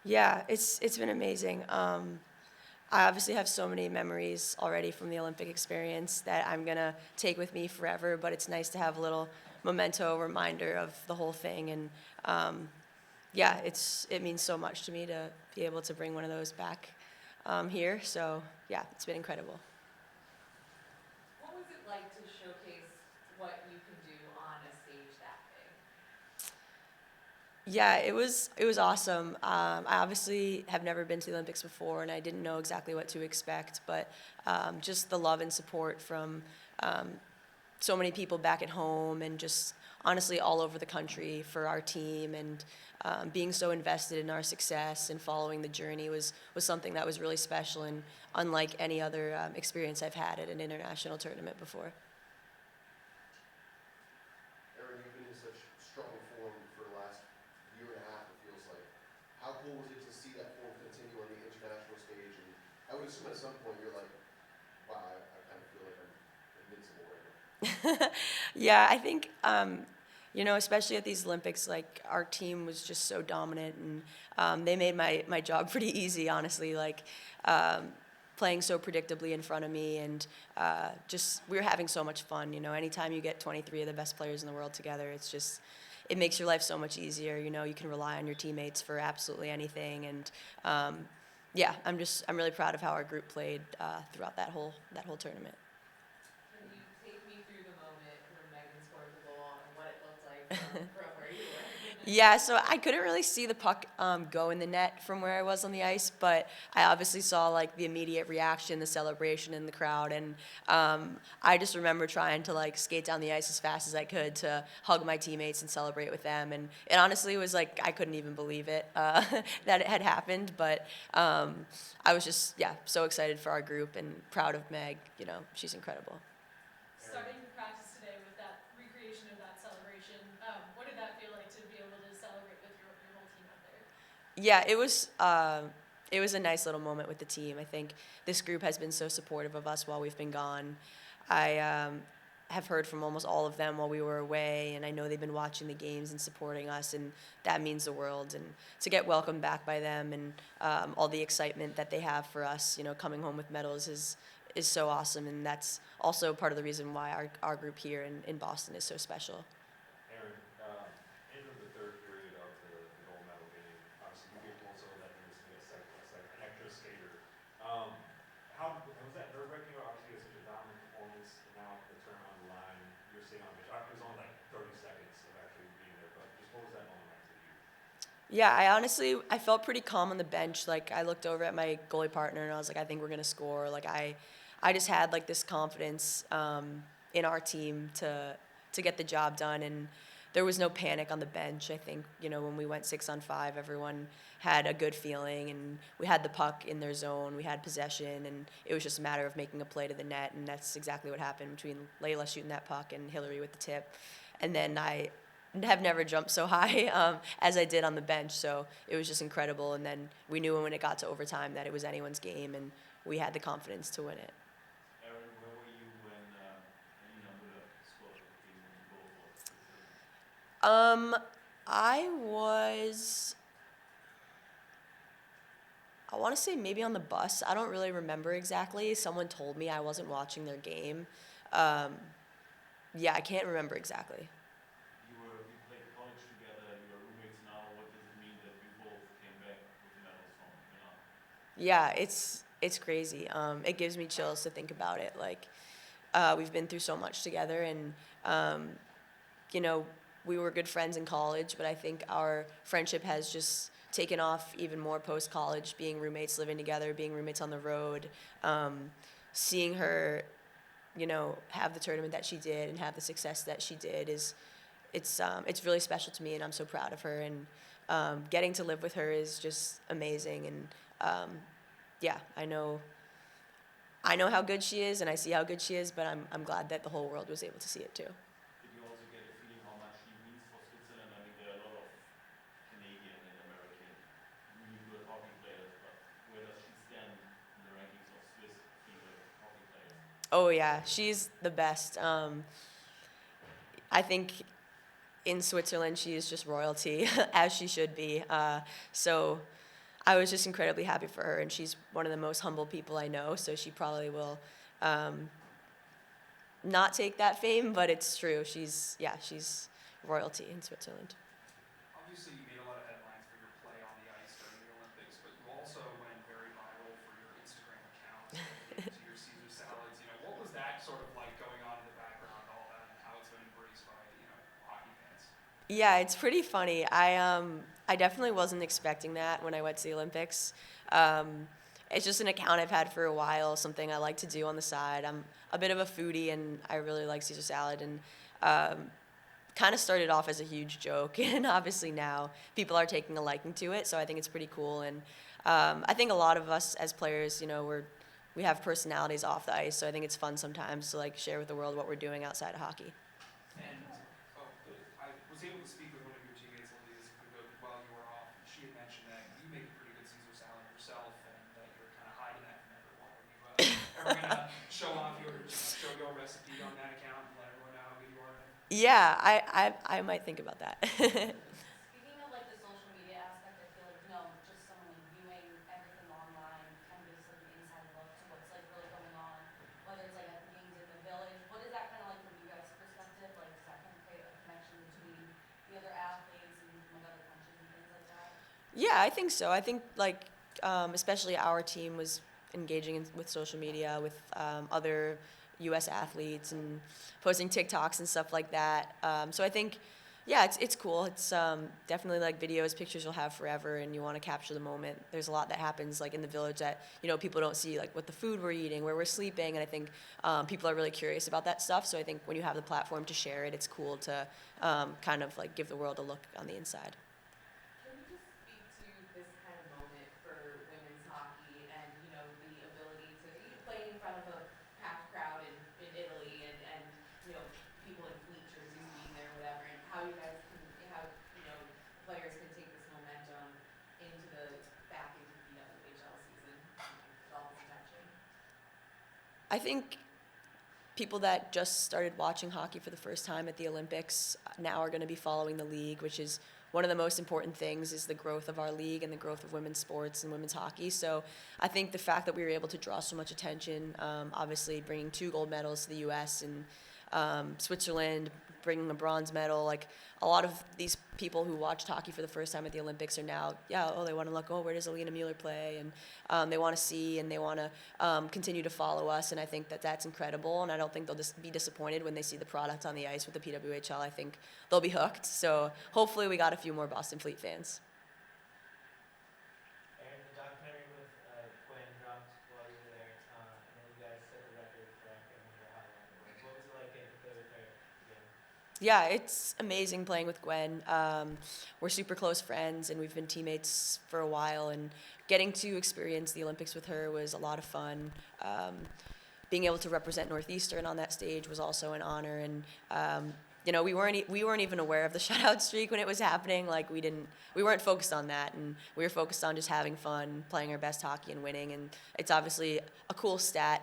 Yeah, it's been amazing. I obviously have so many memories already from the Olympic experience that I'm gonna take with me forever. But it's nice to have a little memento reminder of the whole thing, and um, yeah, it means so much to me to be able to bring one of those back here. So yeah, it's been incredible. What was it like to showcase what you can do on a stage that big? Yeah, it was awesome. I obviously have never been to the Olympics before, and I didn't know exactly what to expect. But just the love and support from um, so many people back at home, and just honestly all over the country for our team, and being so invested in our success and following the journey was something that was really special and unlike any other experience I've had at an international tournament before. Aerin, you've been in such strong form for the last year and a half, it feels like. How cool was it to see that form continue on the international stage? And I would assume at some point you're like, wow, I kind of feel like I'm invincible right now. Yeah, I think especially at these Olympics, like our team was just so dominant, and they made my job pretty easy, honestly. Like um, playing so predictably in front of me, and just we were having so much fun. Anytime you get 23 of the best players in the world together, it makes your life so much easier. You can rely on your teammates for absolutely anything, and yeah, I'm really proud of how our group played throughout that whole tournament. Can you take me through the moment when Megan scored the goal and what it looked like from where you were? Yeah, so I couldn't really see the puck go in the net from where I was on the ice, but I obviously saw like the immediate reaction, the celebration in the crowd, and I just remember trying to like skate down the ice as fast as I could to hug my teammates and celebrate with them. And it honestly was like I couldn't even believe it that it had happened, but I was just so excited for our group and proud of Meg. She's incredible. Starting practice today with that recreation of that celebration. What did that feel like to be able to celebrate with your whole team out there? Yeah, it was a nice little moment with the team. I think this group has been so supportive of us while we've been gone. I have heard from almost all of them while we were away, and I know they've been watching the games and supporting us, and that means the world. And to get welcomed back by them, and all the excitement that they have for us, coming home with medals is so awesome, and that's also part of the reason why our group here in Boston is so special. Aerin, into the third period of the gold medal game, obviously you get most of that you're missing an extra skater. Um, how was that nerve wracking? Obviously, you had such a dominant performance, and now the turn on the line, you're sitting on the bench. It was only like 30 seconds of actually being there, but just what was that moment like for you? Yeah, I felt pretty calm on the bench. Like I looked over at my goalie partner and I was like, I think we're gonna score. Like I just had like this confidence in our team to get the job done, and there was no panic on the bench. I think when we went 6-on-5, everyone had a good feeling, and we had the puck in their zone. We had possession, and it was just a matter of making a play to the net, and that's exactly what happened between Layla shooting that puck and Hillary with the tip, and then I have never jumped so high as I did on the bench. So it was just incredible. And then we knew when it got to overtime that it was anyone's game, and we had the confidence to win it. Aerin, where were you when Müller scored the goal for Switzerland? Um, I was, I want to say maybe on the bus. I don't really remember exactly. Someone told me I wasn't watching their game. Um, yeah, I can't remember exactly. You played college together, you are roommates now. What does it mean that you both came back with medals from Milan? Yeah, it's crazy. It gives me chills to think about it. Like we've been through so much together, and um, you know, we were good friends in college, but I think our friendship has just taken off even more post college, being roommates, living together, being roommates on the road, seeing her, have the tournament that she did and have the success that she did it's really special to me, and I'm so proud of her. And getting to live with her is just amazing. And yeah, I know how good she is, and I see how good she is, but I'm glad that the whole world was able to see it too. Did you also get a feeling how much she means for Switzerland? I mean, there are a lot of Canadian and American really good hockey players, but where does she stand in the rankings of Swiss female hockey players? Oh yeah, she's the best. I think in Switzerland she is just royalty, as she should be. So I was just incredibly happy for her, and she's one of the most humble people I know, so she probably will not take that fame, but it's true. She's royalty in Switzerland. Obviously, you made a lot of headlines for your play on the ice during the Olympics, but you also went very viral for your Instagram account related to your Caesar salads. What was that sort of like going on in the background, all that, and how it's been embraced by, hockey fans? Yeah, it's pretty funny. I definitely wasn't expecting that when I went to the Olympics. It's just an account I've had for a while, something I like to do on the side. I'm a bit of a foodie, and I really like Caesar salad, and kind of started off as a huge joke, and obviously now people are taking a liking to it, so I think it's pretty cool. And I think a lot of us as players, we have personalities off the ice, so I think it's fun sometimes to like share with the world what we're doing outside of hockey. And I was able to speak with one of your teammates, Elias, while you were off. She had mentioned that you make a pretty good Caesar salad yourself, and that you're kind of hiding that from everyone. Are you ever gonna show off show your recipe on that account and let everyone know how good you are at it? Yeah, I might think about that. Speaking of like the social media aspect, I feel like, just someone like viewing everything online kind of gives like an inside look to what's like really going on, whether it's like at the games in the village. What is that kind of like from you guys' perspective? Like, does that kind of create a connection between the other athletes and like other countries and things like that? Yeah, I think so. I think like especially our team was engaging with social media with other U.S. athletes and posting TikToks and stuff like that. So I think, yeah, it's cool. It's definitely like videos, pictures you'll have forever, and you want to capture the moment. There's a lot that happens like in the village that people don't see, like what the food we're eating, where we're sleeping, and I think people are really curious about that stuff. So I think when you have the platform to share it, it's cool to kind of like give the world a look on the inside. Can you just speak to this kind of moment for women's hockey and, the ability to play in front of a packed crowd in Italy and people in fleet jerseys being there or whatever, and how you guys can, how, players can take this momentum back into the WHL season with all this attention? I think people that just started watching hockey for the first time at the Olympics now are going to be following the league, which is one of the most important things is the growth of our league and the growth of women's sports and women's hockey. So I think the fact that we were able to draw so much attention, obviously bringing 2 gold medals to the U.S. and Switzerland, bringing a bronze medal, like a lot of these people who watched hockey for the first time at the Olympics are now, they want to look, where does Alina Mueller play? And they want to see and they want to continue to follow us. And I think that that's incredible. And I don't think they'll just be disappointed when they see the product on the ice with the PWHL. I think they'll be hooked. So hopefully we got a few more Boston Fleet fans. Aerin, the documentary with Gwen dropped while you were there, and then you guys set the record for I can't remember how long it was. What was it like getting to play with her again? Yeah, it's amazing playing with Gwen. We're super close friends, and we've been teammates for a while. And getting to experience the Olympics with her was a lot of fun. Being able to represent Northeastern on that stage was also an honor. And we weren't even aware of the shutout streak when it was happening. Like we weren't focused on that, and we were focused on just having fun, playing our best hockey, and winning. And it's obviously a cool stat.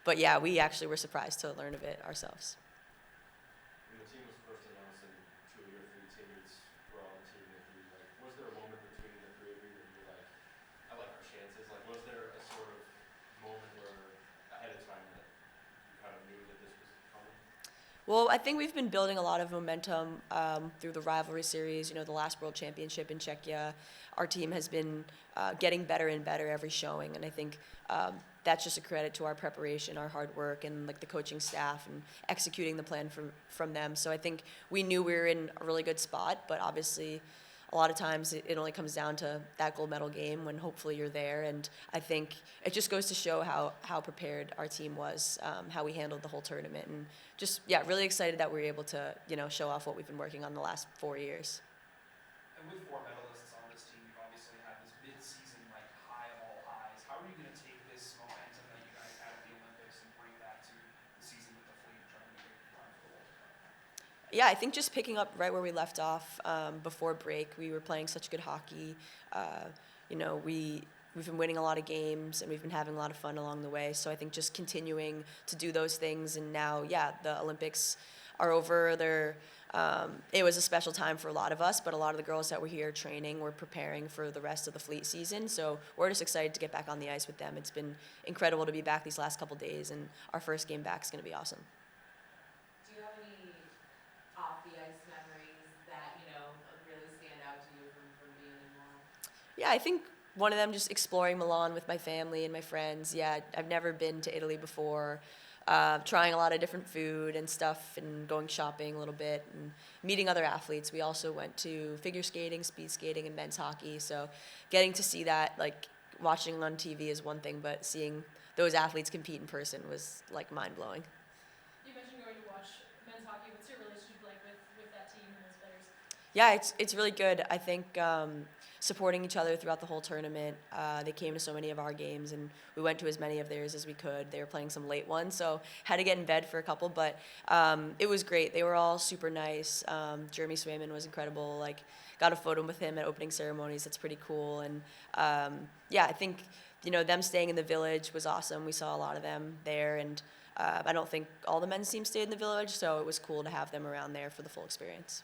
But yeah, we actually were surprised to learn of it ourselves. When the team was first announced and 2 of your 3 teammates were on the team with you, like, was there a moment between the 3 of you that you were like, I like our chances? Like, was there a sort of moment where ahead of time that you kind of knew that this was coming? Well, I think we've been building a lot of momentum through the rivalry series. The last World Championship in Czechia, our team has been getting better and better every showing, and I think that's just a credit to our preparation, our hard work, and like the coaching staff and executing the plan from them. So I think we knew we were in a really good spot, but obviously a lot of times it only comes down to that gold medal game when hopefully you're there. And I think it just goes to show how prepared our team was, how we handled the whole tournament, and just, really excited that we were able to, show off what we've been working on the last 4 years. And with 4 medalists on this team, you've obviously had this mid-season high of all highs. How are you going to take this momentum that you guys had at the Olympics and bring that to the season with the Fleet, trying to make a run for the World Cup? Yeah, I think just picking up right where we left off before break, we were playing such good hockey. We've been winning a lot of games, and we've been having a lot of fun along the way. So I think just continuing to do those things, and now, the Olympics are over. They're it was a special time for a lot of us, but a lot of the girls that were here training were preparing for the rest of the fleet season. So we're just excited to get back on the ice with them. It's been incredible to be back these last couple days, and our first game back is going to be awesome. Do you have any off the ice memories that, you know, really stand out to you from being in Milan? Yeah, I think one of them just exploring Milan with my family and my friends. Yeah, I've never been to Italy before. Trying a lot of different food and stuff and going shopping a little bit and meeting other athletes. We also went to figure skating, speed skating, and men's hockey. So getting to see that, like watching on TV is one thing, but seeing those athletes compete in person was like mind-blowing. You mentioned going to watch men's hockey. What's your relationship like with that team and those players? Yeah, it's really good. I think supporting each other throughout the whole tournament. They came to so many of our games, and we went to as many of theirs as we could. They were playing some late ones, so had to get in bed for a couple, but it was great. They were all super nice. Jeremy Swayman was incredible. Like, got a photo with him at opening ceremonies. That's pretty cool. And yeah, I think them staying in the village was awesome. We saw a lot of them there, and I don't think all the men's teams stayed in the village, so it was cool to have them around there for the full experience.